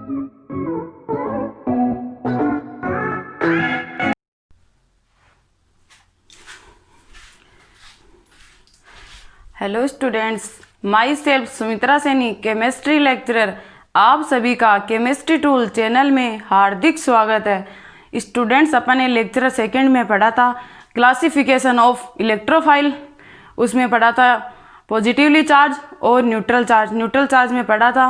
Hello students, my self Sumitra Saini, chemistry lecturer. आप सभी का केमिस्ट्री टूल चैनल में हार्दिक स्वागत है। स्टूडेंट्स, अपन ने लेक्चर सेकंड में पढ़ा था क्लासिफिकेशन ऑफ इलेक्ट्रोफाइल। उसमें पढ़ा था पॉजिटिवली चार्ज और न्यूट्रल चार्ज। न्यूट्रल चार्ज में पढ़ा था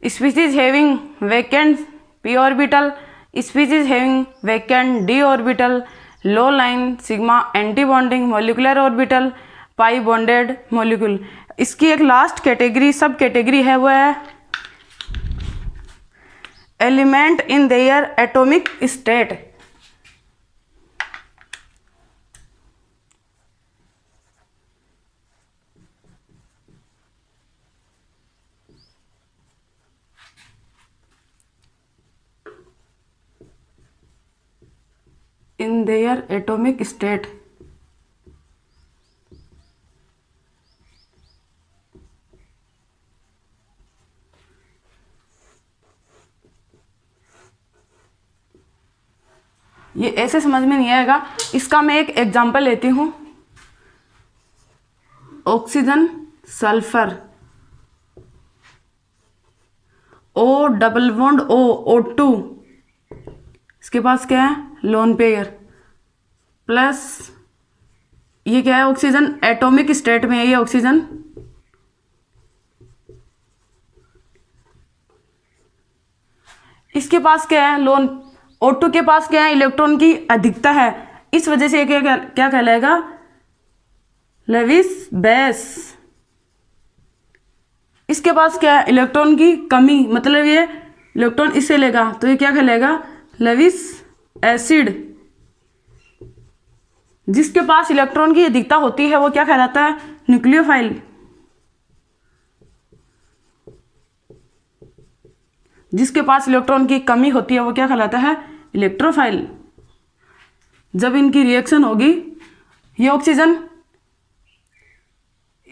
species having vacant p orbital, species having vacant d orbital, low line sigma anti bonding molecular orbital, pi bonded molecule. इसकी एक लास्ट कैटेगरी सब कैटेगरी है, वो है element in their atomic state. In their atomic state. ये ऐसे समझ में नहीं आएगा, इसका मैं एक एग्जांपल लेती हूँ। Oxygen sulphur, O double bond O, O2, इसके पास क्या है लोन पेयर, प्लस ये क्या है ऑक्सीजन एटॉमिक स्टेट में है, ये ऑक्सीजन इसके पास क्या है लोन, O2 के पास क्या है इलेक्ट्रॉन की अधिकता है, इस वजह से क्या कहलाएगा लेविस बेस। इसके पास क्या है इलेक्ट्रॉन की कमी, मतलब ये इलेक्ट्रॉन इससे लेगा तो ये क्या कहलाएगा लेविस एसिड। जिसके पास इलेक्ट्रॉन की अधिकता होती है वो क्या कहलाता है न्यूक्लियोफाइल। जिसके पास इलेक्ट्रॉन की कमी होती है वो क्या कहलाता है इलेक्ट्रोफाइल। जब इनकी रिएक्शन होगी, ये ऑक्सीजन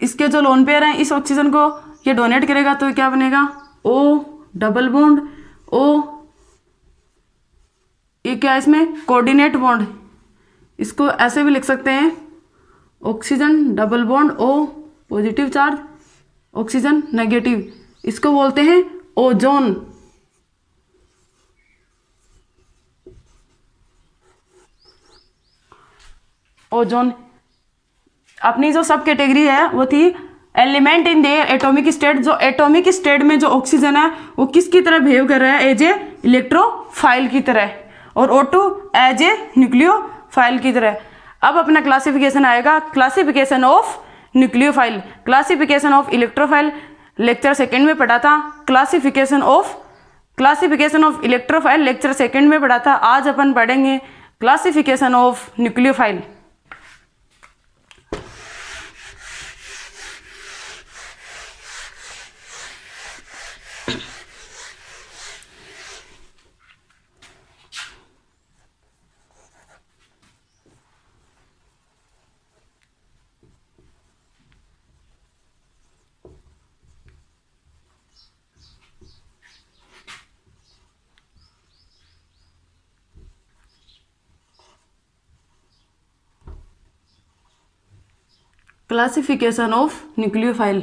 इसके जो लोन पेयर हैं इस ऑक्सीजन को ये डोनेट करेगा तो क्या बनेगा O डबल बॉन्ड O, ये क्या है इसमें कोऑर्डिनेट बॉन्ड, इसको ऐसे भी लिख सकते हैं oxygen double bond O positive charge, oxygen negative, इसको बोलते हैं ओजोन। ओजोन अपनी जो सब कैटेगरी है वो थी element in their atomic state. जो एटॉमिक स्टेट में जो ऑक्सीजन है वो किसकी तरह बिहेव कर रहा है एज ए इलेक्ट्रोफाइल की तरह, और O2 एज ए न्यूक्लियोफाइल की तरह। अब अपना क्लासिफिकेशन आएगा classification of nucleophile. Classification of electrophile lecture second में पढ़ा था, classification of electrophile lecture second में पढ़ा था। आज अपन पढ़ेंगे classification of nucleophile. Classification of nucleophile.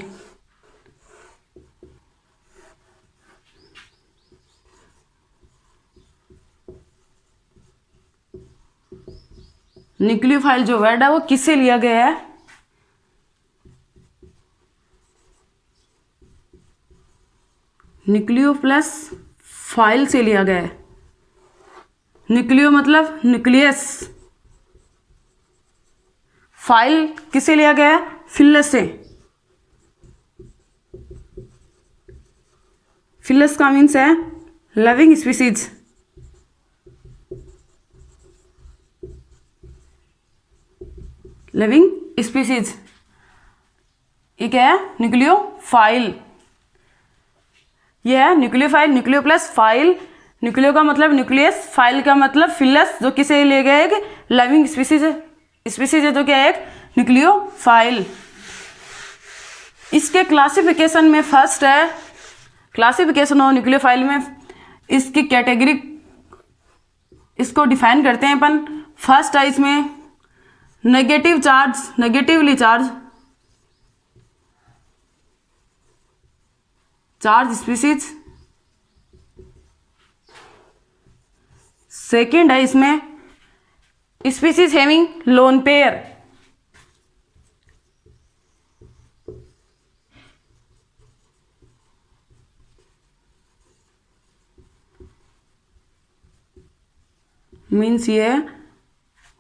Nucleophile जो वर्ड है वो किससे लिया गया है, न्यूक्लियो प्लस फाइल से लिया गया है। न्यूक्लियो मतलब न्यूक्लियस, फाइल किससे लिया गया है फिलस से। फिलस का मीन्स है लिविंग स्पीसीज। लिविंग स्पीसीज ये क्या है न्यूक्लियोफाइल। ये है nucleophile, nucleo plus file. Nucleo का मतलब न्यूक्लियस, फाइल का मतलब फिलस, जो किसे ले गया एक लिविंग स्पीसीज है। स्पीसीज है जो क्या है एक न्यूक्लियोफाइल। इसके क्लासिफिकेशन में फर्स्ट है क्लासिफिकेशन ऑफ न्यूक्लियोफाइल में इसकी कैटेगरी, इसको डिफाइन करते हैं अपन। फर्स्ट है इसमें negative charge, negatively charge species. Second है इसमें species having lone pair, means ये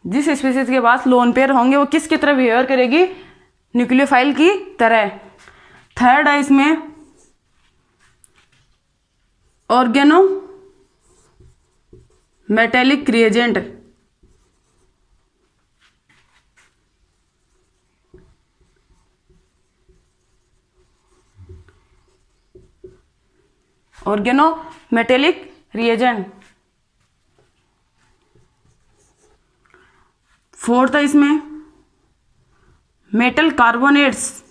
जिस स्पीसीज के पास लोन पेयर होंगे वो किसकी तरह बिहेवियर करेगी, न्यूक्लियोफाइल की तरह। थर्ड है इसमें organometallic reagent, organometallic reagent. Fourth है इसमें मेटल कार्बोनेट्स,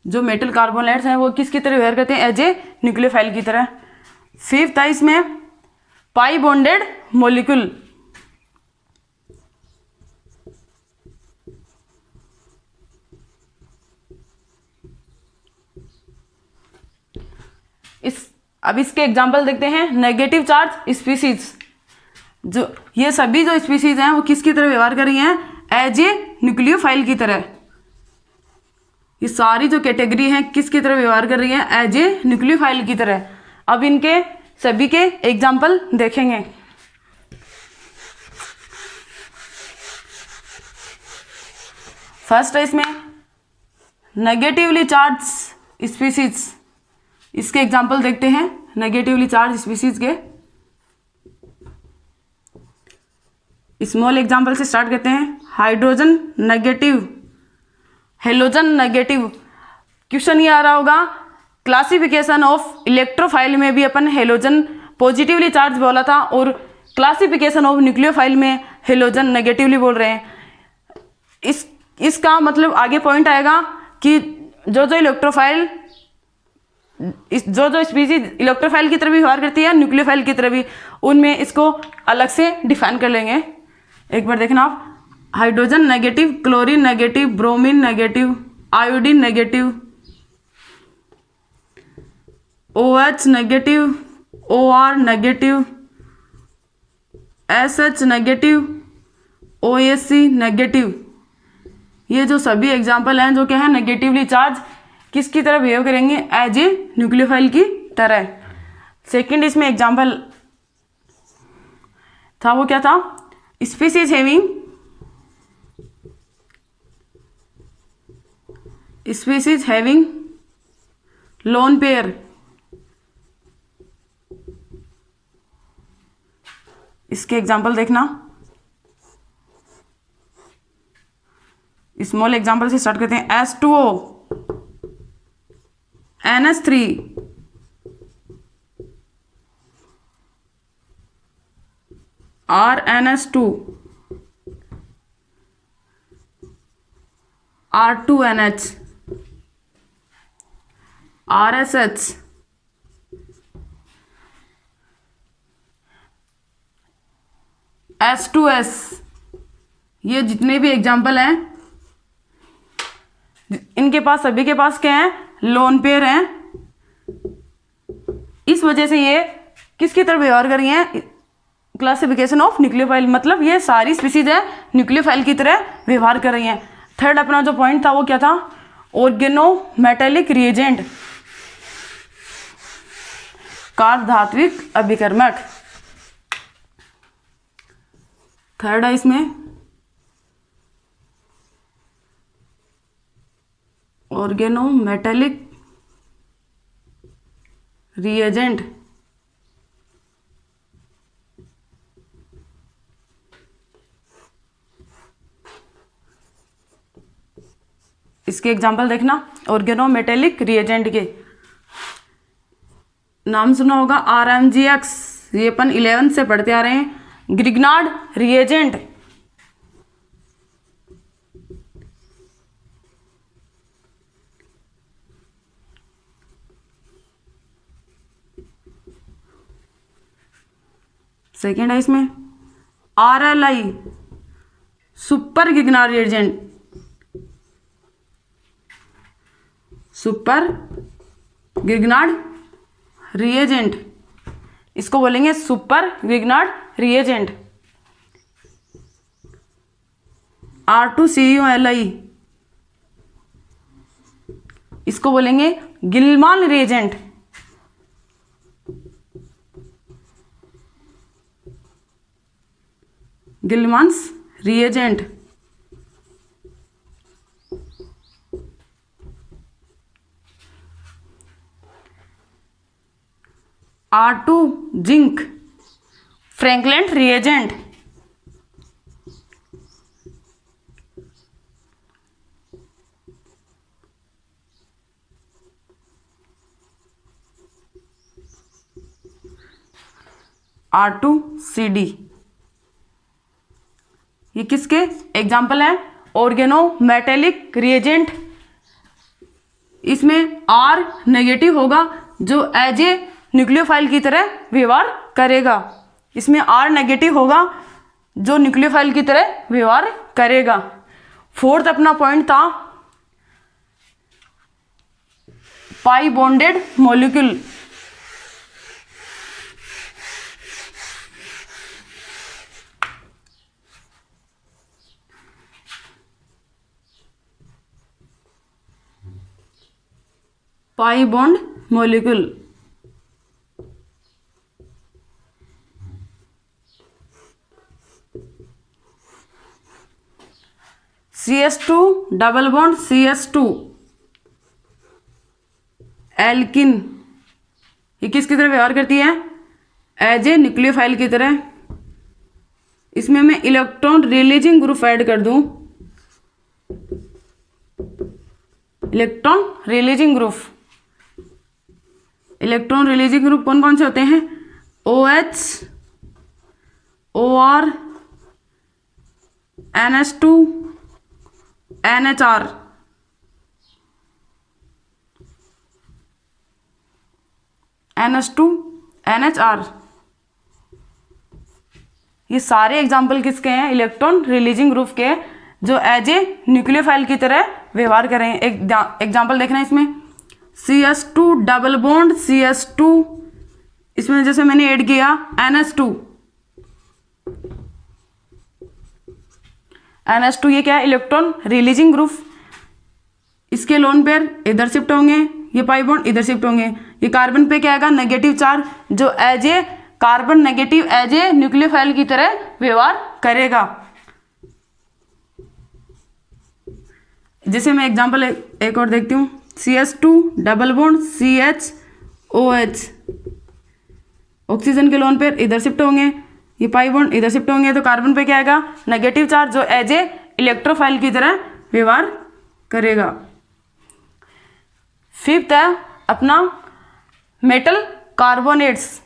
जो मेटल कार्बोनेट्स हैं वो किसकी तरह व्यवहार करते हैं, एज ए न्यूक्लियोफाइल की तरह। फिफ्थ है इसमें पाई बॉन्डेड मॉलिक्यूल, अब इसके एग्जाम्पल देखते हैं। नेगेटिव चार्ज स्पीसीज, जो ये सभी जो स्पीसीज हैं वो किसकी तरह व्यवहार कर रही हैं, एज ए न्यूक्लियोफाइल की तरह। ये सारी जो कैटेगरी हैं किसकी तरह व्यवहार कर रही हैं, एज ए न्यूक्लियोफाइल की तरह। अब इनके सभी के एग्जाम्पल देखेंगे। फर्स्ट है इसमें नेगेटिवली चार्ज स्पीसीज, इसके एग्जाम्पल देखते हैं नेगेटिवली चार्ज स्पीसीज के। स्मॉल एग्जाम्पल से स्टार्ट करते हैं। Hydrogen negative, halogen negative. Question ये आ रहा होगा, क्लासिफिकेशन ऑफ इलेक्ट्रोफाइल में भी अपन हेलोजन पॉजिटिवली चार्ज बोला था और क्लासिफिकेशन ऑफ न्यूक्लियोफाइल में हेलोजन नेगेटिवली बोल रहे हैं। इसका मतलब आगे पॉइंट आएगा कि जो इलेक्ट्रोफाइल, जो स्पीसीज इलेक्ट्रोफाइल की तरह भी व्यवहार करती है, न्यूक्लियोफाइल की तरह भी, उनमें इसको अलग से डिफाइन कर लेंगे। एक बार देखना आप, hydrogen negative, chlorine negative, bromine negative, iodine negative, OH negative, OR negative, SH negative, OAC negative. ये जो सभी एग्जाम्पल हैं जो क्या है नेगेटिवली चार्ज किसकी तरह बिहेव करेंगे, एज ए न्यूक्लियोफाइल की तरह। सेकंड इसमें एग्जाम्पल था, वो क्या था, स्पीसीज हैविंग लोन पेयर। इसके एग्जाम्पल देखना। स्मॉल एग्जाम्पल से स्टार्ट करते हैं। H2O, NH3, RNH2, R2NH, RSH, H2S। ये जितने भी एग्जाम्पल हैं इनके पास, सभी के पास क्या है, लोन पेयर हैं। इस वजह से ये किसकी तरह व्यवहार कर रही हैं, क्लासिफिकेशन ऑफ न्यूक्लियोफाइल, मतलब ये सारी स्पीसीज है न्यूक्लियोफाइल की तरह व्यवहार कर रही हैं। थर्ड अपना जो पॉइंट था वो क्या था, ऑर्गेनोमेटेलिक रिएजेंट, कार्बधात्विक अभिकर्मक। थर्ड है इसमें ऑर्गेनोमेटेलिक रिएजेंट, इसके एग्जाम्पल देखना। ऑर्गेनोमेटेलिक रिएजेंट के नाम सुना होगा, RMGX, ये अपन 11 से पढ़ते आ रहे हैं। ग्रिग्नार्ड रिएजेंट, सेकेंड है इसमें RLI super Grignard reagent, super Grignard reagent, इसको बोलेंगे सुपर गिगनार्ड रिएजेंट। R2CuLi इसको बोलेंगे Gilman reagent, Gilman's reagent. R2 zinc Frankland reagent, R2CD। ये किसके एग्जाम्पल है? Organometallic reagent. इसमें R नेगेटिव होगा जो एज ए न्यूक्लियोफाइल की तरह व्यवहार करेगा। इसमें R नेगेटिव होगा जो न्यूक्लियोफाइल की तरह व्यवहार करेगा। फोर्थ अपना पॉइंट था pi bonded molecule. Pi bond molecule CS2 double bond CS2 alkene, ये किसकी तरह व्यवहार करती है? एज ए न्यूक्लियोफाइल की तरह। इसमें मैं इलेक्ट्रॉन रिलीजिंग ग्रुप ऐड कर दूं, electron releasing group. Electron releasing group कौन कौन से होते हैं? OH, OR, NH2, NHR। NH2, NHR, ये सारे एग्जाम्पल किसके हैं? इलेक्ट्रॉन रिलीजिंग ग्रुप के, जो एज ए न्यूक्लियोफाइल की तरह व्यवहार कर रहे हैं। एग्जाम्पल देखना है इसमें CS2 डबल बॉन्ड CS2, इसमें जैसे मैंने ऐड किया NH2। NH2 ये क्या है? Electron releasing group. इसके लोन पेयर इधर शिफ्ट होंगे, ये पाई बॉन्ड इधर शिफ्ट होंगे। ये कार्बन पे क्या आएगा? नेगेटिव चार्ज, जो as a carbon negative as a nucleophile की तरह व्यवहार करेगा। जैसे मैं एग्जांपल एक और देखती हूँ, CS2 double bond CHOH, oxygen के लोन पेयर इधर शिफ्ट होंगे, ये पाई बॉन्ड इधर शिफ्ट होंगे, तो कार्बन पे क्या आएगा? नेगेटिव चार्ज, जो एज ए इलेक्ट्रोफाइल की तरह व्यवहार करेगा। फिफ्थ है अपना मेटल कार्बोनेट्स।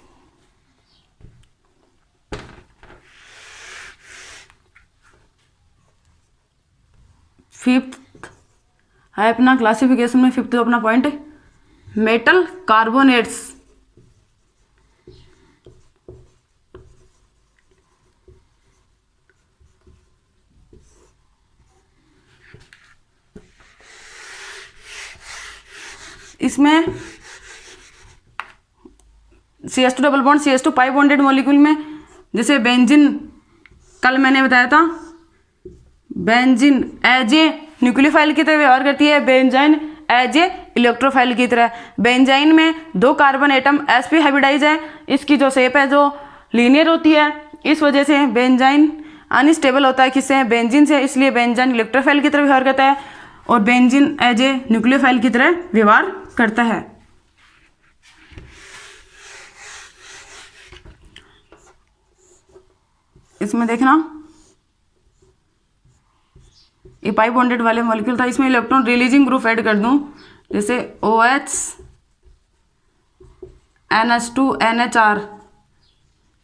फिफ्थ है अपना क्लासिफिकेशन में फिफ्थ अपना पॉइंट मेटल कार्बोनेट्स। इसमें CS2 डबल बॉन्ड CS2 पाई बॉन्डेड मॉलिक्यूल में, जैसे बेंजीन कल मैंने बताया था, बेंजीन एज ए न्यूक्लियोफाइल की तरह व्यवहार करती है, बेंजाइन एज ए इलेक्ट्रोफाइल की तरह। बेंजाइन में 2 कार्बन एटम sp हाइब्रिडाइज है, इसकी जो शेप है जो लीनियर होती है, इस वजह से बेंजाइन अनस्टेबल होता है किससे? बेंजीन से, इसलिए बेंजाइन इलेक्ट्रोफाइल की तरह व्यवहार करता है और बेंजीन एज ए न्यूक्लियोफाइल की तरह व्यवहार करता है। इसमें देखना ये पाई बॉन्डेड वाले मॉलिक्यूल था, इसमें इलेक्ट्रॉन रिलीजिंग ग्रुप ऐड कर दूं, जैसे OH, NH2, NHR।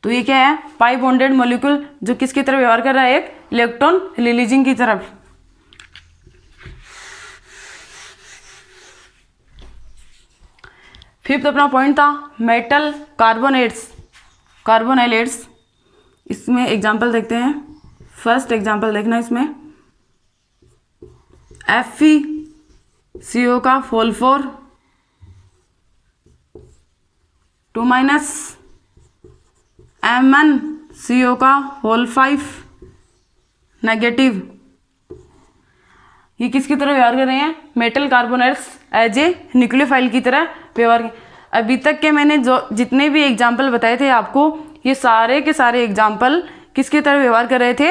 तो ये क्या है? पाई बॉन्डेड मॉलिक्यूल जो किसकी तरफ व्यवहार कर रहा है? एक इलेक्ट्रॉन रिलीजिंग की तरफ। फिफ्थ अपना पॉइंट था मेटल कार्बोनेट्स, कार्बोनाइलेट्स। इसमें एग्जाम्पल देखते हैं। फर्स्ट एग्जाम्पल देखना, इसमें FeCO का होल 4 2 माइनस MnCO का होल 5 नेगेटिव। ये किसकी तरह व्यवहार कर रहे हैं? Metal carbonates as a nucleophile की तरह व्यवहार। अभी तक के मैंने जो जितने भी एग्जाम्पल बताए थे आपको, ये सारे के सारे एग्जाम्पल किसकी तरह व्यवहार कर रहे थे?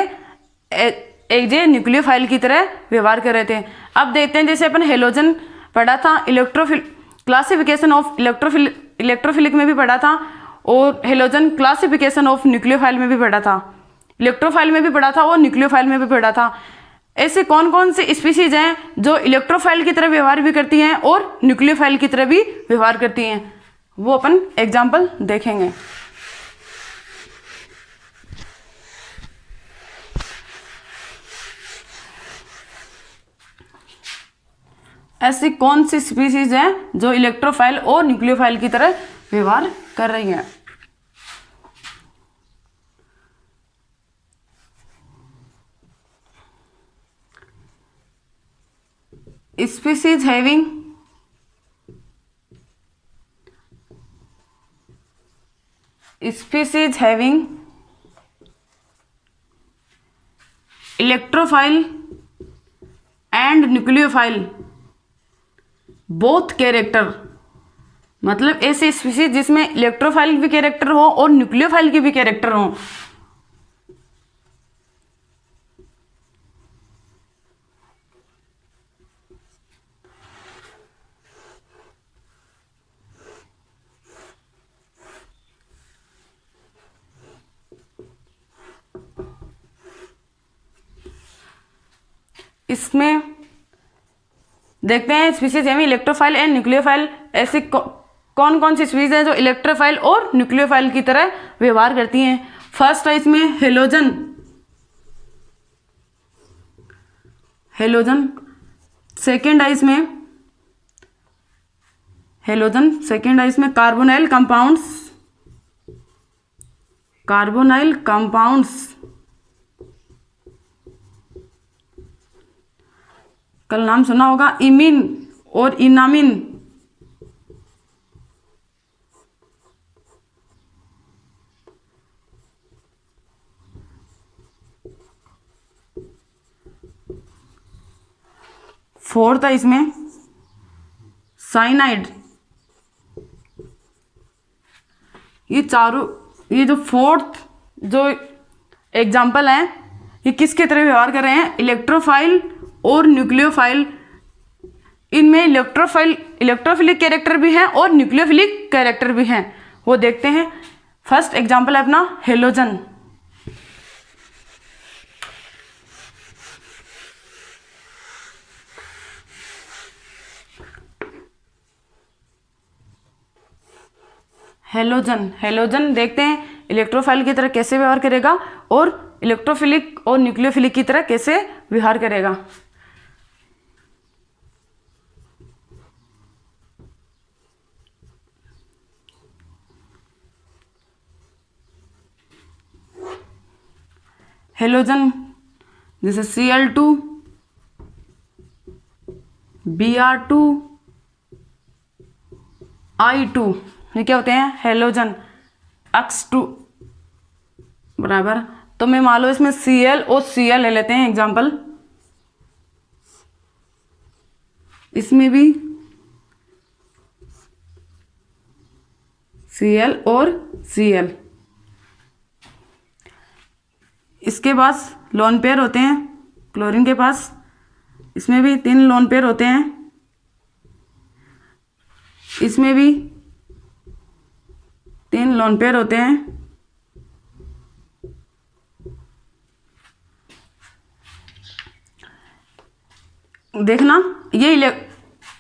एज ए न्यूक्लियोफाइल की तरह व्यवहार कर रहे थे। अब देखते हैं, जैसे अपन हेलोजन पढ़ा था, क्लासिफिकेशन ऑफ इलेक्ट्रोफिलिक में भी पढ़ा था, और हेलोजन क्लासिफिकेशन ऑफ न्यूक्लियोफाइल में भी पढ़ा था, इलेक्ट्रोफाइल में भी पढ़ा था और न्यूक्लियोफाइल में भी पढ़ा था। ऐसे कौन कौन से स्पीसीज हैं जो इलेक्ट्रोफाइल की तरह व्यवहार भी करती हैं और न्यूक्लियोफाइल की तरह भी व्यवहार करती हैं, वो अपन एग्जाम्पल देखेंगे। ऐसी कौन सी स्पीसीज हैं जो इलेक्ट्रोफाइल और न्यूक्लियोफाइल की तरह व्यवहार कर रही हैं? Species having electrophile and nucleophile both character, मतलब ऐसे स्पीसीज जिसमें इलेक्ट्रोफाइल भी कैरेक्टर हो और न्यूक्लियोफाइल की भी कैरेक्टर हो। इसमें देखते हैं स्पीसीज है इलेक्ट्रोफाइल एंड न्यूक्लियोफाइल, ऐसी कौन कौन सी स्पीसीज हैं जो इलेक्ट्रोफाइल और न्यूक्लियोफाइल की तरह व्यवहार करती हैं। फर्स्ट है इसमें हेलोजन। सेकेंड है इसमें कार्बोनाइल कंपाउंड्स। कल नाम सुना होगा इमीन और इनामिन। फोर्थ है इसमें साइनाइड। ये जो फोर्थ जो एग्जाम्पल है, ये किसके तरह व्यवहार कर रहे हैं? इलेक्ट्रोफाइल और न्यूक्लियोफाइल। इनमें इलेक्ट्रोफिलिक कैरेक्टर भी हैं और न्यूक्लियोफिलिक कैरेक्टर भी हैं, वो देखते हैं। फर्स्ट एग्जाम्पल है अपना हेलोजन। हेलोजन देखते हैं इलेक्ट्रोफाइल की तरह कैसे व्यवहार करेगा और इलेक्ट्रोफिलिक और न्यूक्लियोफिलिक की तरह कैसे व्यवहार करेगा। हेलोजन जैसे Cl2, Br2, I2, ये क्या होते हैं? हेलोजन। X2 बराबर, तो मैं मान लो इसमें Cl और Cl ले लेते हैं एग्जाम्पल। इसमें भी Cl और Cl। इसके पास लोन पेयर होते हैं क्लोरीन के पास, इसमें भी 3 लोन पेयर होते हैं, इसमें भी 3 लोन पेयर होते हैं। देखना ये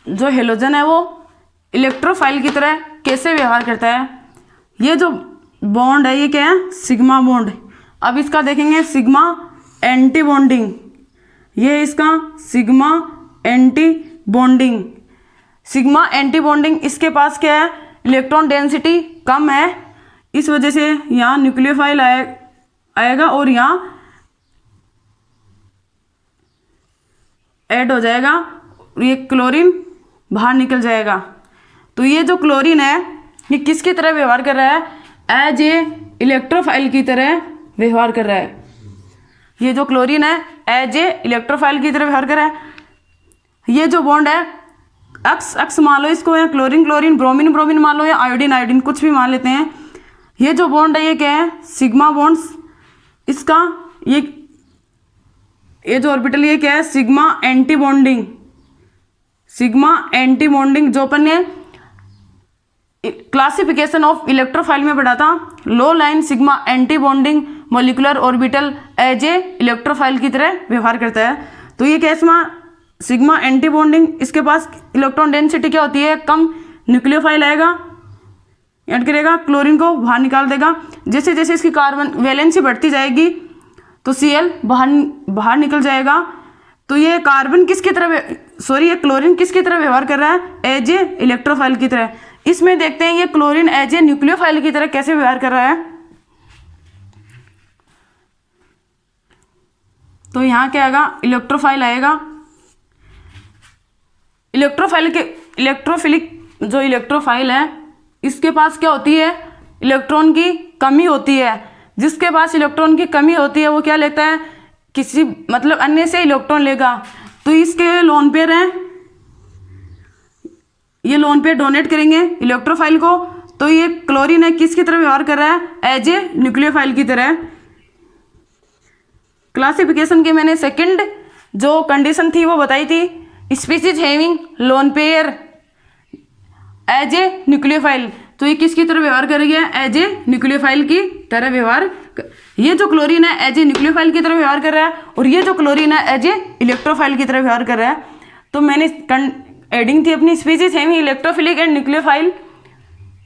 जो हेलोजन है वो इलेक्ट्रोफाइल की तरह कैसे व्यवहार करता है। ये जो बॉन्ड है ये क्या है? Sigma bond. अब इसका देखेंगे सिग्मा एंटी बॉन्डिंग। ये है इसका sigma anti bonding. Sigma anti bonding, इसके पास क्या है? इलेक्ट्रॉन डेंसिटी कम है, इस वजह से यहाँ न्यूक्लियोफाइल आएगा और यहाँ ऐड हो जाएगा, ये क्लोरीन बाहर निकल जाएगा। तो ये जो क्लोरीन है ये किसकी तरह व्यवहार कर रहा है? एज ए इलेक्ट्रोफाइल की तरह व्यवहार कर रहा है। ये जो क्लोरीन है एज ए इलेक्ट्रोफाइल की तरह व्यवहार कर रहा है। ये जो बॉन्ड है अक्स अक्स मान लो इसको, या क्लोरीन क्लोरीन, ब्रोमीन ब्रोमीन मान लो, या आयोडीन आयोडीन, कुछ भी मान लेते हैं। ये जो बॉन्ड है ये क्या है? Sigma bonds. इसका ये जो ऑर्बिटल ये क्या है? Sigma anti bonding. Sigma anti bonding जो अपन ने क्लासिफिकेशन ऑफ इलेक्ट्रोफाइल में पढ़ा था, low line sigma anti bonding molecular orbital as a electrophile की तरह व्यवहार करता है। तो ये क्या है? सिग्मा एंटी बॉन्डिंग, इसके पास इलेक्ट्रॉन डेंसिटी क्या होती है? कम। न्यूक्लियोफाइल आएगा, ऐड करेगा, क्लोरीन को बाहर निकाल देगा। जैसे जैसे इसकी कार्बन वैलेंसी बढ़ती जाएगी तो Cl बाहर निकल जाएगा। तो ये कार्बन किसकी तरह ये क्लोरीन किसकी तरह व्यवहार कर रहा है? एज ए इलेक्ट्रोफाइल की तरह। इसमें देखते हैं ये क्लोरीन एज ए न्यूक्लियोफाइल की तरह कैसे व्यवहार कर रहा है। तो यहाँ क्या आएगा? इलेक्ट्रोफाइल आएगा। इलेक्ट्रोफिलिक जो इलेक्ट्रोफाइल है इसके पास क्या होती है? इलेक्ट्रॉन की कमी होती है। जिसके पास इलेक्ट्रॉन की कमी होती है वो क्या लेता है? किसी मतलब अन्य से इलेक्ट्रॉन लेगा। तो इसके लोन पेयर हैं, ये लोन पेयर डोनेट करेंगे इलेक्ट्रोफाइल को। तो ये क्लोरीन है किसकी तरह व्यवहार कर रहा है? एज ए न्यूक्लियोफाइल की तरह। क्लासिफिकेशन के मैंने सेकंड जो कंडीशन थी वो बताई थी, species having lone pair as a nucleophile. तो ये किसकी तरह व्यवहार कर रही है? एज ए न्यूक्लियोफाइल की तरह व्यवहार। ये जो क्लोरीन है एज ए न्यूक्लियोफाइल की तरह व्यवहार कर रहा है, और ये जो क्लोरीन है एज ए इलेक्ट्रोफाइल की तरह व्यवहार कर रहा है। तो मैंने एडिंग थी अपनी, species having electrophilic and nucleophile,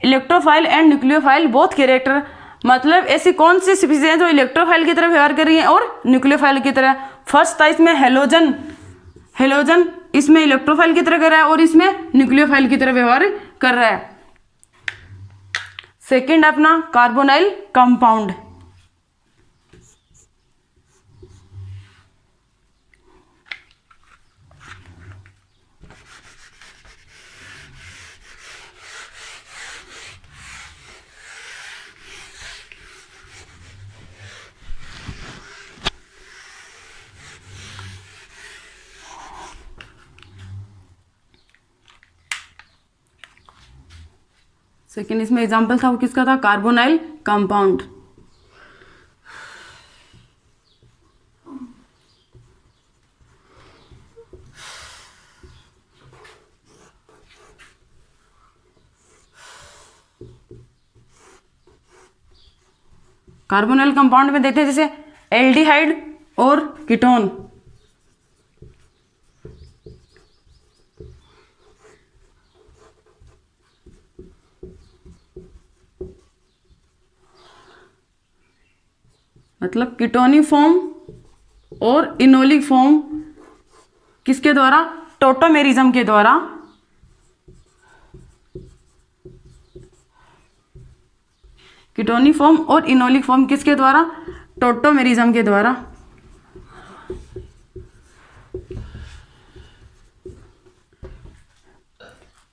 electrophile and nucleophile both character. मतलब ऐसी कौन सी स्पीसीज है जो इलेक्ट्रोफाइल की तरह व्यवहार कर रही है और न्यूक्लियोफाइल की तरह? फर्स्ट था इसमें हेलोजन, हेलोजन इसमें इलेक्ट्रोफाइल की तरह कर रहा है और इसमें न्यूक्लियोफाइल की तरह व्यवहार कर रहा है। सेकंड अपना कार्बोनाइल कंपाउंड। सेकेंड इसमें एग्जाम्पल था वो किसका था? Carbonyl compound. कार्बोनाइल कंपाउंड में देखते हैं जैसे एल्डिहाइड और कीटोन। मतलब कीटोनिक फॉर्म और इनोलिक फॉर्म किसके द्वारा? टोटोमेरिज्म के द्वारा। कीटोनिक फॉर्म और इनोलिक फॉर्म किसके द्वारा? टोटोमेरिज्म के द्वारा।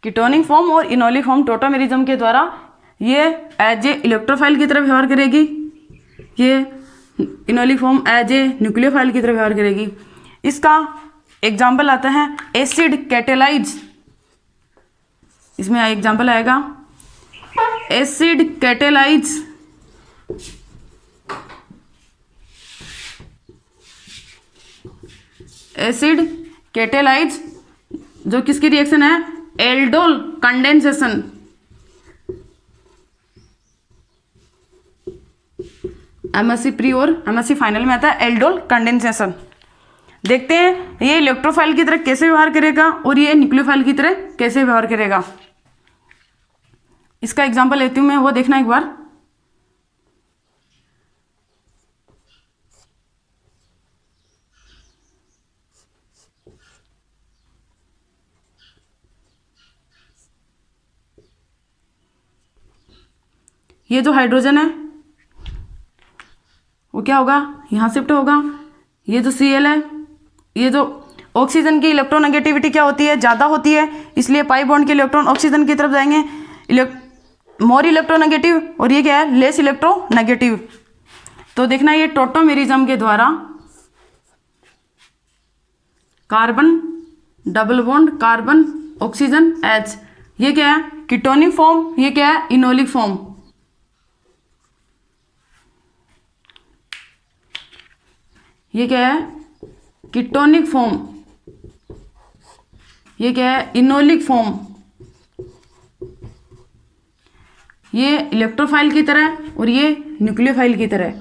कीटोनिक फॉर्म और इनोलिक फॉर्म टोटोमेरिज्म के द्वारा ये एज ए इलेक्ट्रोफाइल की तरह व्यवहार करेगी, ये enolic form as a nucleophile की तरह व्यवहार करेगी। इसका एग्जाम्पल आता है एसिड कैटेलाइज। इसमें एग्जाम्पल आएगा एसिड कैटेलाइज। एसिड कैटेलाइज जो किसकी रिएक्शन है? Aldol condensation. एमएससी प्री और एमएससी फाइनल में आता है एल्डोल कंडेंसेशन। देखते हैं ये इलेक्ट्रोफाइल की तरह कैसे व्यवहार करेगा और ये न्यूक्लियोफाइल की तरह कैसे व्यवहार करेगा। इसका एग्जांपल लेती हूं मैं, वो देखना एक बार। ये जो हाइड्रोजन है वो क्या होगा, यहाँ शिफ्ट होगा। ये जो Cl है, ये जो ऑक्सीजन की इलेक्ट्रोनेगेटिविटी क्या होती है, ज़्यादा होती है, इसलिए पाई बॉन्ड के इलेक्ट्रॉन ऑक्सीजन की तरफ जाएंगे, मोर इलेक्ट्रोनेगेटिव, और ये क्या है, लेस इलेक्ट्रोनेगेटिव। तो देखना ये टोटोमेरिज्म के द्वारा carbon double bond carbon oxygen H, ये क्या है, कीटोनिक फॉर्म, ये क्या है, इनोलिक फॉर्म। ये क्या है, कीटोनिक फॉर्म, ये क्या है, इनोलिक फॉर्म। ये इलेक्ट्रोफाइल की तरह और ये न्यूक्लियोफाइल की तरह।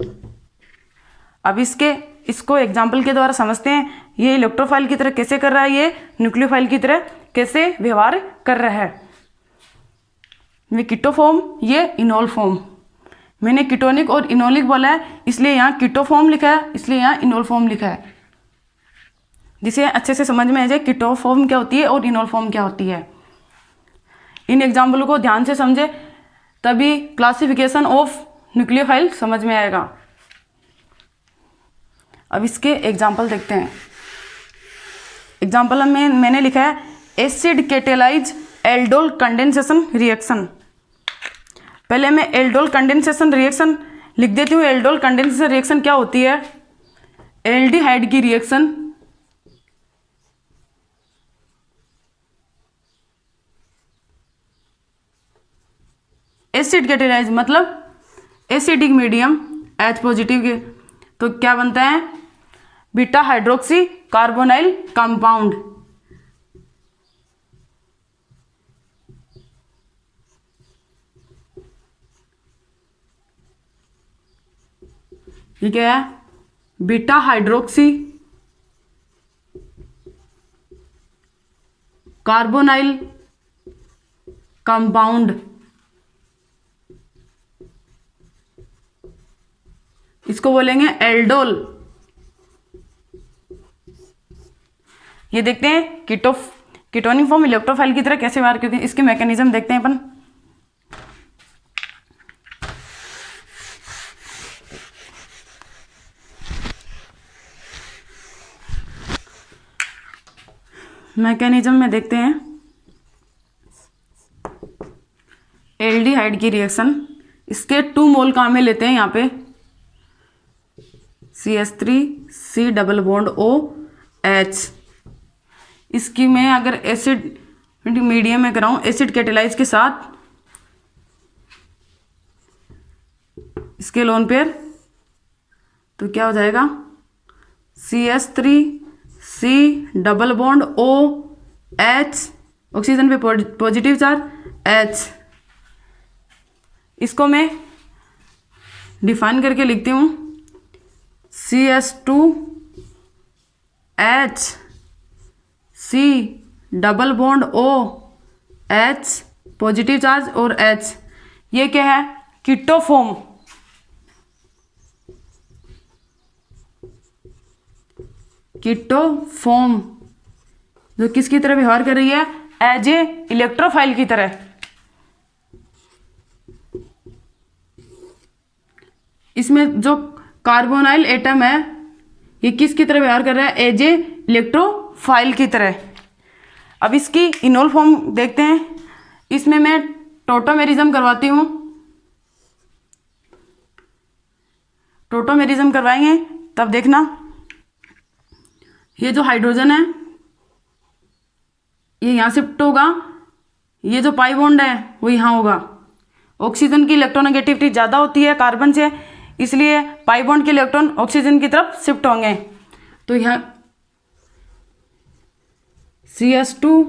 अब इसको एग्जाम्पल के द्वारा समझते हैं, ये इलेक्ट्रोफाइल की तरह कैसे कर रहा है, ये न्यूक्लियोफाइल की तरह कैसे व्यवहार कर रहा है। ये कीटो फॉर्म, ये इनोल फॉर्म। मैंने कीटोनिक और इनोलिक बोला है, इसलिए यहाँ कीटो फॉर्म लिखा है, इसलिए यहाँ इनोल फॉर्म लिखा है, जिसे अच्छे से समझ में आ जाए कीटो फॉर्म क्या होती है और इनोल फॉर्म क्या होती है। इन एग्जाम्पल को ध्यान से समझे, तभी क्लासिफिकेशन ऑफ न्यूक्लियोफाइल समझ में आएगा। अब इसके एग्जाम्पल देखते हैं। एग्जाम्पल में मैंने लिखा है acid catalyse aldol condensation reaction. पहले मैं एल्डोल कंडेंसेशन रिएक्शन लिख देती हूँ। एल्डोल कंडेंसेशन रिएक्शन क्या होती है, एल्डिहाइड की रिएक्शन एसिड कैटेलाइज मतलब एसिडिक मीडियम H पॉजिटिव के, तो क्या बनता है, बीटा हाइड्रोक्सी कार्बोनाइल कंपाउंड। ये क्या है, बीटा हाइड्रोक्सी कार्बोनाइल कंपाउंड। इसको बोलेंगे एल्डोल। ये देखते हैं कीटोनिक फॉर्म इलेक्ट्रोफाइल की तरह कैसे व्यवहार करते हैं, इसके मैकेनिज्म देखते हैं अपन। मैकेनिज्म में देखते हैं एल्डिहाइड की रिएक्शन। इसके 2 मोल काम में लेते हैं यहाँ पे CH3 डबल बॉन्ड OH। इसकी मैं अगर एसिड मीडियम में कराऊं एसिड कैटेलाइज के साथ, इसके लोन पेयर, तो क्या हो जाएगा, CH3 double bond OH, oxygen पे पॉजिटिव चार्ज H। इसको मैं डिफाइन करके लिखती हूँ CH2H double bond OH positive charge और H। ये क्या है, कीटो फॉर्म। कीटो फॉर्म जो किसकी तरह व्यवहार कर रही है, एज ए इलेक्ट्रोफाइल की तरह। इसमें जो कार्बोनाइल एटम है ये किसकी तरह व्यवहार कर रहा है, एज ए इलेक्ट्रोफाइल की तरह। अब इसकी इनोल फॉर्म देखते हैं। इसमें मैं टोटोमेरिज्म करवाती हूँ। टोटोमेरिज्म करवाएंगे तब देखना, ये जो हाइड्रोजन है ये यहाँ शिफ्ट होगा, ये जो पाई बॉन्ड है वो यहाँ होगा। ऑक्सीजन की इलेक्ट्रोनेगेटिविटी ज़्यादा होती है कार्बन से, इसलिए पाई बॉन्ड के इलेक्ट्रॉन ऑक्सीजन की तरफ शिफ्ट होंगे। तो यहाँ CH2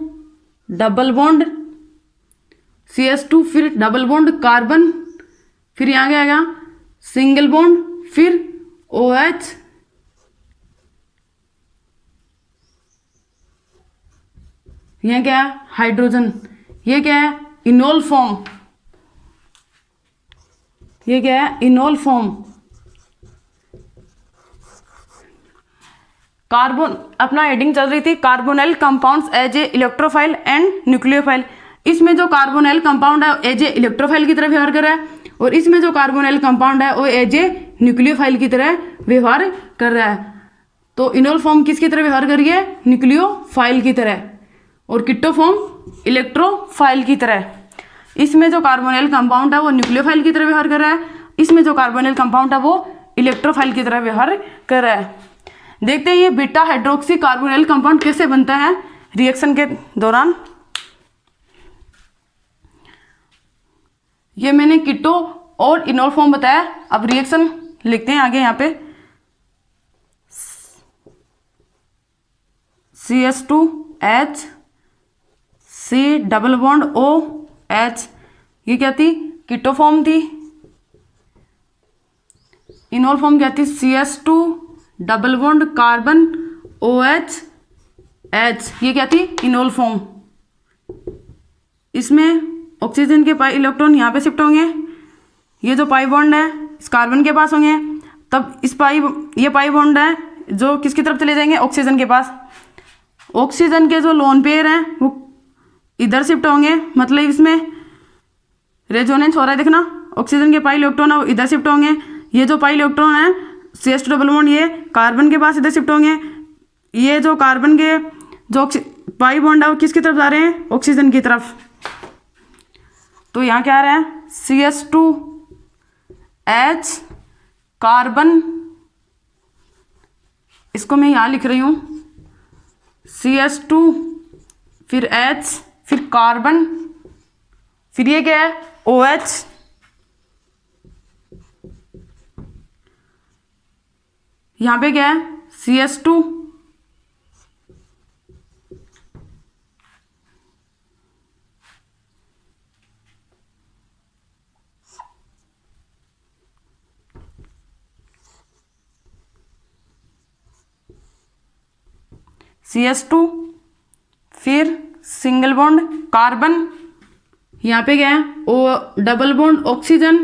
डबल बॉन्ड CH2 फिर डबल बॉन्ड कार्बन, फिर यहाँ क्या आएगा सिंगल बॉन्ड, फिर OH, यह क्या है हाइड्रोजन। ये क्या है इनोल फॉर्म। ये क्या है इनोल फॉर्म। कार्बन अपना हेडिंग चल रही थी carbonyl compounds as a electrophile and nucleophile. इसमें जो कार्बोनाइल कंपाउंड है एज ए इलेक्ट्रोफाइल की तरह व्यवहार कर रहा है और इसमें जो कार्बोनाइल कंपाउंड है वो एज ए न्यूक्लियोफाइल की तरह व्यवहार कर रहा है। तो इनोल फॉर्म किसकी तरह व्यवहार कर रही है? न्यूक्लियोफाइल की तरह। और कीटो फॉर्म इलेक्ट्रोफाइल की तरह। इसमें जो कार्बोनाइल कंपाउंड है वो न्यूक्लियोफाइल की तरह व्यवहार कर रहा है, इसमें जो कार्बोनाइल कंपाउंड है वो इलेक्ट्रोफाइल की तरह व्यवहार कर रहा है। देखते हैं ये बीटा हाइड्रोक्सी कार्बोनाइल कंपाउंड कैसे बनता है रिएक्शन के दौरान। ये मैंने कीटो और इनोल फॉर्म बताया। अब रिएक्शन लिखते हैं आगे यहाँ पे। CH2H C double bond OH, ये क्या थी? कीटो फॉर्म थी। इनोल फॉर्म क्या थी? CH2 double bond carbon OH H, ये क्या थी? Enol form. इसमें ऑक्सीजन के पाई इलेक्ट्रॉन यहाँ पे शिफ्ट होंगे, ये जो पाई बॉन्ड है इस कार्बन के पास होंगे, तब ये पाई बॉन्ड है जो किसकी तरफ चले जाएंगे? ऑक्सीजन के पास। ऑक्सीजन के जो लोन पेयर हैं वो इधर शिफ्ट होंगे, मतलब इसमें रेजोनेंस हो रहा है, देखना। ऑक्सीजन के पाई इलेक्ट्रॉन है वो इधर शिफ्ट होंगे, ये जो पाई इलेक्ट्रॉन है CH2 डबल बॉन्ड ये कार्बन के पास इधर शिफ्ट होंगे, ये जो कार्बन के जो पाई बॉन्ड है वो किसकी तरफ जा रहे हैं? ऑक्सीजन की तरफ। तो यहाँ क्या आ रहा है? CH2H कार्बन, इसको मैं यहाँ लिख रही हूँ CH2 फिर H फिर कार्बन, फिर ये क्या है? OH। यहाँ पे क्या है? CH2 CH2 फिर सिंगल बॉन्ड कार्बन, यहाँ पे क्या है? O डबल बॉन्ड ऑक्सीजन,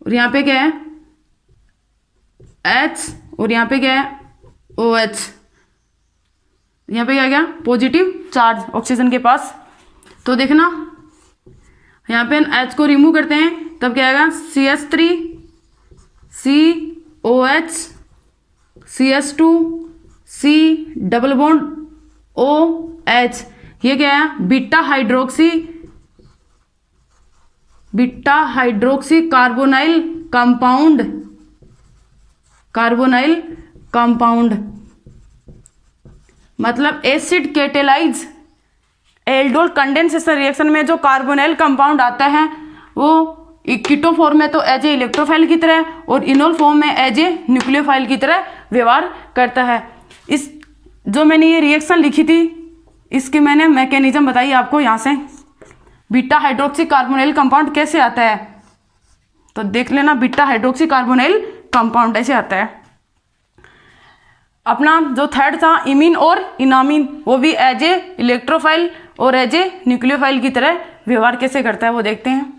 और यहाँ पे क्या है? H, और यहाँ पे क्या है? OH। यहाँ पे क्या गया? पॉजिटिव चार्ज ऑक्सीजन के पास। तो देखना यहाँ पे H को रिमूव करते हैं तब क्या आएगा? CH3 COH CH2 C double bond OH, ये क्या है? Beta hydroxy carbonyl compound. मतलब acid catalyse aldol condensation reaction में जो कार्बोनाइल कंपाउंड आता है वो कीटो फॉर्म में तो एज ए इलेक्ट्रोफाइल की तरह और इनोल फॉर्म में एज ए न्यूक्लियोफाइल की तरह व्यवहार करता है। इस जो मैंने ये रिएक्शन लिखी थी इसकी मैंने मैकेनिज्म बताई आपको यहाँ से। बीटा हाइड्रोक्सी कार्बोनाइल कंपाउंड कैसे आता है तो देख लेना। बीटा हाइड्रोक्सी कार्बोनाइल कंपाउंड ऐसे आता है। अपना जो थर्ड था इमीन और इनामीन, वो भी एज ए इलेक्ट्रोफाइल और एज ए न्यूक्लियोफाइल की तरह व्यवहार कैसे करता है वो देखते हैं।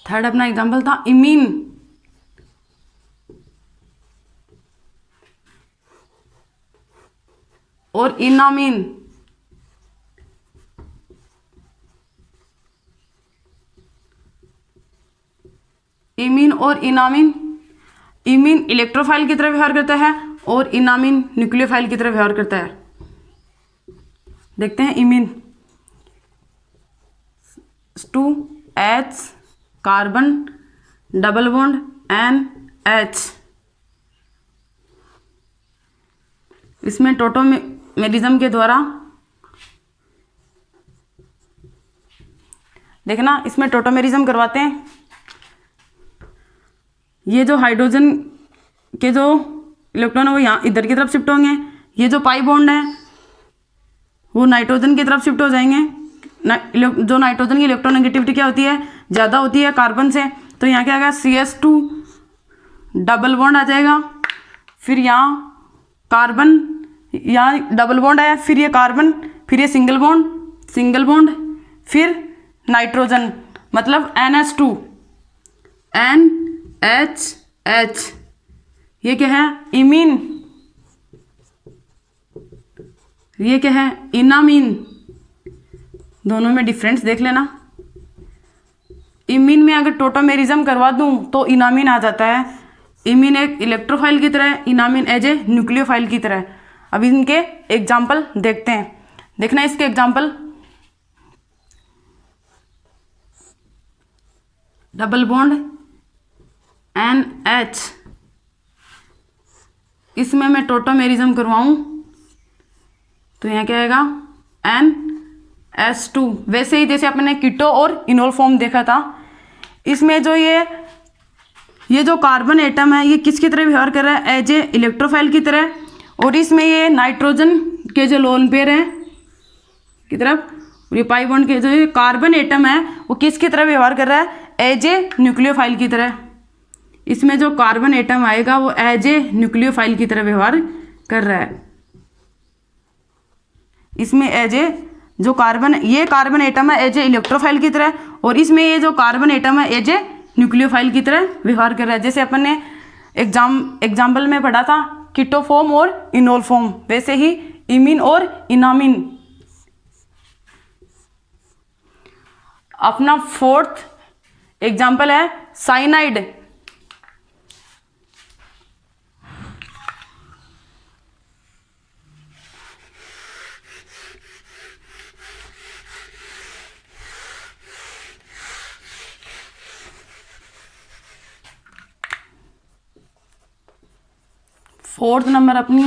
थर्ड अपना एग्जाम्पल था इमीन। और इनामीन। इमीन और इनामीन। इमीन इलेक्ट्रोफाइल की तरह व्यवहार करता है और इनामीन न्यूक्लियोफाइल की तरह व्यवहार करता है। देखते हैं imine 2H carbon double bond NH, इसमें टोटोमेरिज्म के द्वारा देखना, इसमें टोटोमेरिज्म करवाते हैं। ये जो हाइड्रोजन के जो इलेक्ट्रॉन है वो यहाँ इधर की तरफ शिफ्ट होंगे, ये जो पाई बॉन्ड है वो नाइट्रोजन की तरफ शिफ्ट हो जाएंगे। जो नाइट्रोजन की इलेक्ट्रोनेगेटिविटी क्या होती है, ज़्यादा होती है कार्बन से, तो यहाँ क्या आएगा CH2 डबल बॉन्ड आ जाएगा। फिर यहाँ कार्बन, यहाँ डबल बॉन्ड है, फिर ये कार्बन, फिर ये सिंगल बॉन्ड, फिर नाइट्रोजन, मतलब NH2, NHH। ये क्या है? इमीन। ये क्या है? इनामीन। दोनों में डिफरेंस देख लेना। इमीन में अगर टोटोमेरिज्म करवा दूं तो इनामीन आ जाता है। इमीन एक इलेक्ट्रोफाइल की तरह है, इनामीन एज ए न्यूक्लियोफाइल की तरह है। अब इनके एग्जाम्पल देखते हैं। देखना इसके एग्जाम्पल, डबल बॉन्ड NH, इसमें मैं टोटोमेरिज्म करवाऊं तो यहाँ क्या आएगा? NH2। वैसे ही जैसे अपने कीटो और इनोल फॉर्म देखा था, इसमें जो ये जो कार्बन एटम है ये किसकी तरह व्यवहार कर रहा है? एज ए इलेक्ट्रोफाइल की तरह। और इसमें ये नाइट्रोजन के जो लोन पेयर हैं की तरफ, और ये पाई बॉन्ड के जो ये कार्बन एटम है वो किसकी तरह व्यवहार कर रहा है? एज ए न्यूक्लियोफाइल की तरह। इसमें जो कार्बन एटम आएगा वो एज ए न्यूक्लियोफाइल की तरह व्यवहार कर रहा है। इसमें एज ए जो ये कार्बन एटम है एज ए इलेक्ट्रोफाइल की तरह, और इसमें ये जो कार्बन एटम है एज ए न्यूक्लियोफाइल की तरह व्यवहार कर रहा है। जैसे अपन ने एग्जाम्पल में पढ़ा था कीटो फॉर्म और इनोल फॉर्म, वैसे ही इमीन और इनामीन। अपना फोर्थ एग्जाम्पल है साइनाइड। फोर्थ नंबर अपनी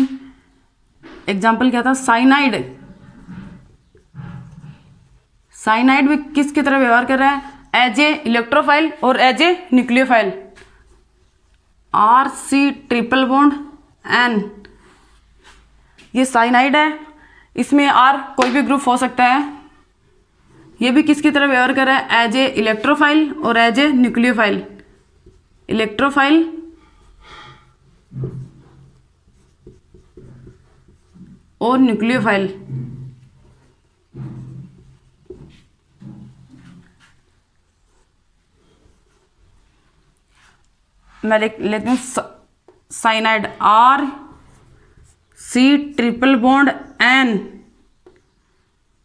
एग्जाम्पल क्या था? साइनाइड। साइनाइड भी किसकी तरह व्यवहार कर रहा है? एज ए इलेक्ट्रोफाइल और as a nucleophile. RC triple bond N, ये साइनाइड है, इसमें R कोई भी ग्रुप हो सकता है। ये भी किसकी तरह व्यवहार कर रहा है? एज ए इलेक्ट्रोफाइल और एज ए न्यूक्लियोफाइल। इलेक्ट्रोफाइल और न्यूक्लियोफाइल। मैं लेती हूँ cyanide RC triple bond N,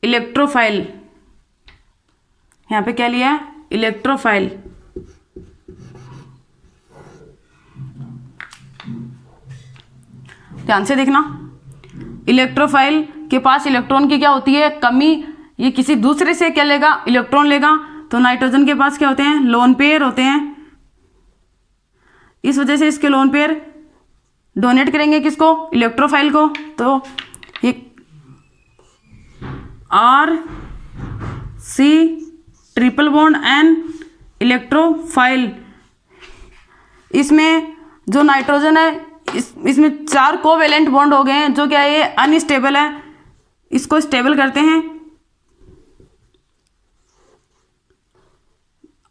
electrophile. यहाँ पे क्या लिया है? इलेक्ट्रोफाइल। ध्यान से देखना, इलेक्ट्रोफाइल के पास इलेक्ट्रॉन की क्या होती है? कमी। ये किसी दूसरे से क्या लेगा? इलेक्ट्रॉन लेगा। तो नाइट्रोजन के पास क्या होते हैं? लोन पेयर होते हैं। इस वजह से इसके लोन पेयर डोनेट करेंगे किसको? इलेक्ट्रोफाइल को। तो ये RC triple bond N, electrophile. इसमें जो नाइट्रोजन है इसमें 4 कोवेलेंट बॉन्ड हो गए हैं, जो क्या है? ये अनस्टेबल है। इसको स्टेबल करते हैं।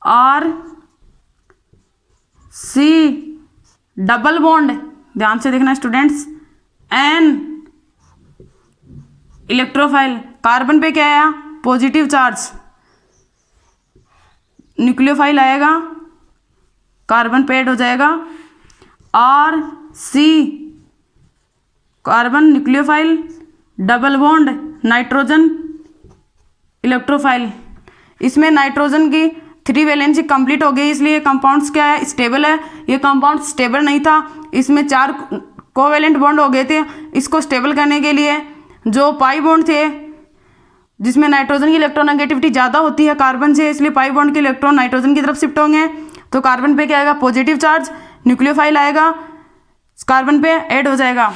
RC डबल बॉन्ड, ध्यान से देखना स्टूडेंट्स, N, इलेक्ट्रोफाइल। कार्बन पे क्या आया? Positive charge. न्यूक्लियोफाइल आएगा, कार्बन पे ऐड हो जाएगा। RC carbon nucleophile, double bond nitrogen electrophile. इसमें नाइट्रोजन की 3 वैलेंसी कंप्लीट हो गई, इसलिए कंपाउंड्स क्या है? स्टेबल है। ये कंपाउंड स्टेबल नहीं था, इसमें 4 कोवेलेंट बॉन्ड हो गए थे। इसको स्टेबल करने के लिए जो पाई बॉन्ड थे, जिसमें नाइट्रोजन की इलेक्ट्रोनेगेटिविटी ज़्यादा होती है कार्बन से, इसलिए पाई बॉन्ड के इलेक्ट्रॉन नाइट्रोजन की तरफ शिफ्ट होंगे। तो कार्बन पे क्या आएगा? Positive charge. न्यूक्लियोफाइल आएगा, कार्बन पे ऐड हो जाएगा।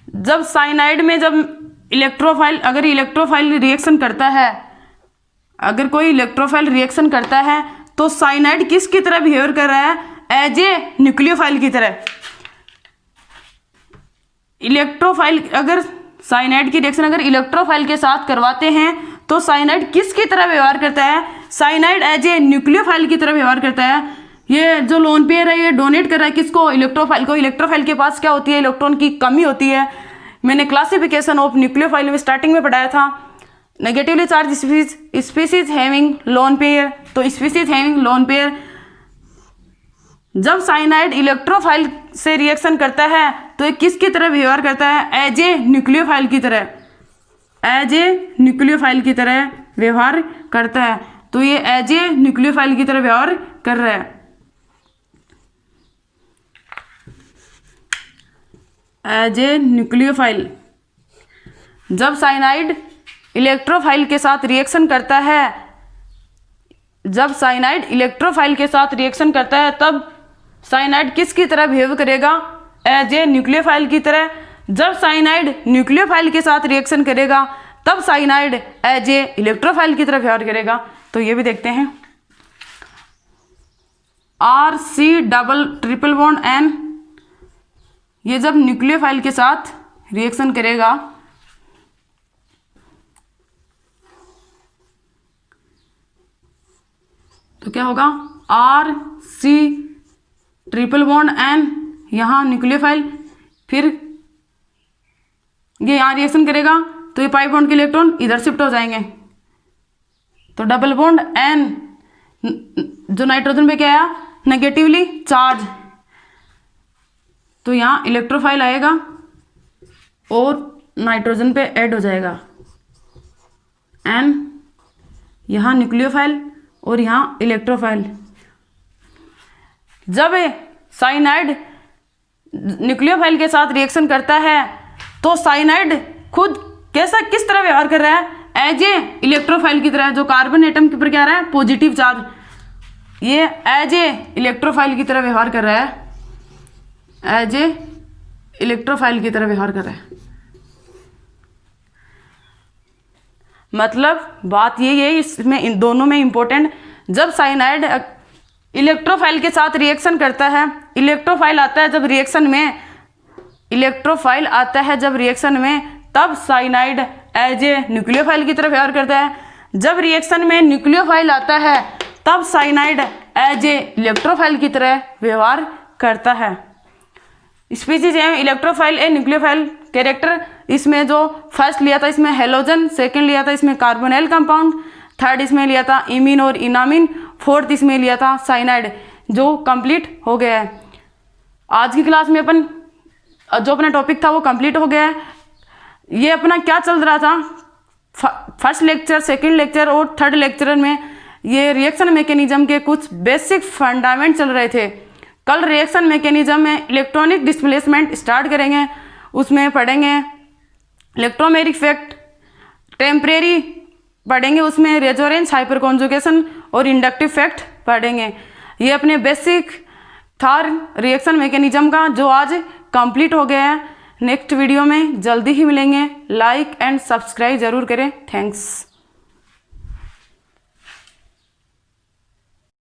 जब साइनाइड में जब अगर इलेक्ट्रोफाइल रिएक्शन करता है, अगर कोई इलेक्ट्रोफाइल रिएक्शन करता है तो साइनाइड किसकी तरह बिहेव कर रहा है? एज ए न्यूक्लियोफाइल की तरह। इलेक्ट्रोफाइल अगर साइनाइड की रिएक्शन अगर इलेक्ट्रोफाइल के साथ करवाते हैं तो साइनाइड किसकी तरह व्यवहार करता है? साइनाइड एज ए न्यूक्लियोफाइल की तरह व्यवहार करता है। ये जो लोन पेयर है ये डोनेट कर रहा है किसको, इलेक्ट्रोफाइल को। इलेक्ट्रोफाइल के पास क्या होती है, इलेक्ट्रॉन की कमी होती है। मैंने क्लासिफिकेशन ऑफ न्यूक्लियोफाइल में स्टार्टिंग में पढ़ाया था। Negatively charge species having lone pair, तो स्पीसीज हैविंग लोन पेयर जब साइनाइड इलेक्ट्रोफाइल से रिएक्शन करता है तो ये किसकी तरह व्यवहार करता है, एज ए न्यूक्लियोफाइल की तरह, एज ए न्यूक्लियोफाइल की तरह व्यवहार करता है। तो ये एज ए न्यूक्लियोफाइल की तरह व्यवहार कर रहा है, एज ए न्यूक्लियोफाइल। जब साइनाइड इलेक्ट्रोफाइल के साथ रिएक्शन करता है, जब साइनाइड इलेक्ट्रोफाइल के साथ रिएक्शन करता है तब साइनाइड किसकी तरह बिहेव करेगा, एज ए न्यूक्लियोफाइल की तरह। जब साइनाइड न्यूक्लियोफाइल के साथ रिएक्शन करेगा तब साइनाइड एज ए इलेक्ट्रोफाइल की तरह व्यवहार करेगा। तो ये भी देखते हैं, RC double triple bond N, ये जब न्यूक्लियोफाइल के साथ रिएक्शन करेगा तो क्या होगा, RC ट्रिपल बॉन्ड N, यहाँ न्यूक्लियोफाइल, फिर ये यहाँ रिएक्शन करेगा तो ये पाई बॉन्ड के इलेक्ट्रॉन इधर शिफ्ट हो जाएंगे। तो डबल बॉन्ड N, जो नाइट्रोजन पे क्या आया, नेगेटिवली चार्ज, तो यहाँ इलेक्ट्रोफाइल आएगा और नाइट्रोजन पे ऐड हो जाएगा N, यहाँ न्यूक्लियोफाइल और यहाँ इलेक्ट्रोफाइल। जब साइनाइड न्यूक्लियोफाइल के साथ रिएक्शन करता है तो साइनाइड खुद किस तरह व्यवहार कर रहा है, एज ए इलेक्ट्रोफाइल की तरह। जो कार्बन एटम के ऊपर क्या आ रहा है, पॉजिटिव चार्ज, ये एज ए इलेक्ट्रोफाइल की तरह व्यवहार कर रहा है, एज ए इलेक्ट्रोफाइल की तरह व्यवहार कर रहा है। मतलब बात यही है इसमें, इन दोनों में इंपॉर्टेंट, जब साइनाइड इलेक्ट्रोफाइल के साथ रिएक्शन करता है, इलेक्ट्रोफाइल आता है जब रिएक्शन में, इलेक्ट्रोफाइल आता है जब रिएक्शन में, तब साइनाइड एज ए न्यूक्लियोफाइल की तरह व्यवहार करता है। जब रिएक्शन में न्यूक्लियोफाइल आता है तब साइनाइड एज ए इलेक्ट्रोफाइल की तरह व्यवहार करता है। स्पीसीज एवं इलेक्ट्रोफाइल ए न्यूक्लियोफाइल कैरेक्टर, इसमें जो फर्स्ट लिया था इसमें हेलोजन, सेकंड लिया था इसमें कार्बोनिल कंपाउंड, थर्ड इसमें लिया था इमीन और इनामिन, फोर्थ इसमें लिया था साइनाइड, जो कंप्लीट हो गया है। आज की क्लास में अपन जो अपना टॉपिक था वो कंप्लीट हो गया है। ये अपना क्या चल रहा था, फर्स्ट लेक्चर, सेकंड लेक्चर और थर्ड लेक्चर में ये रिएक्शन मैकेनिज्म के कुछ बेसिक फंडामेंट चल रहे थे। कल रिएक्शन मैकेनिज्म में इलेक्ट्रॉनिक डिस्प्लेसमेंट स्टार्ट करेंगे, उसमें पढ़ेंगे इलेक्ट्रोमेरिक इफेक्ट, टेम्परेरी पढ़ेंगे, उसमें रेजोनेंस, हाइपर कॉन्जुगेशन और इंडक्टिव इफेक्ट पढ़ेंगे। ये अपने बेसिक था रिएक्शन मैकेनिज्म का, जो आज कंप्लीट हो गया है। नेक्स्ट वीडियो में जल्दी ही मिलेंगे। लाइक एंड सब्सक्राइब जरूर करें। थैंक्स।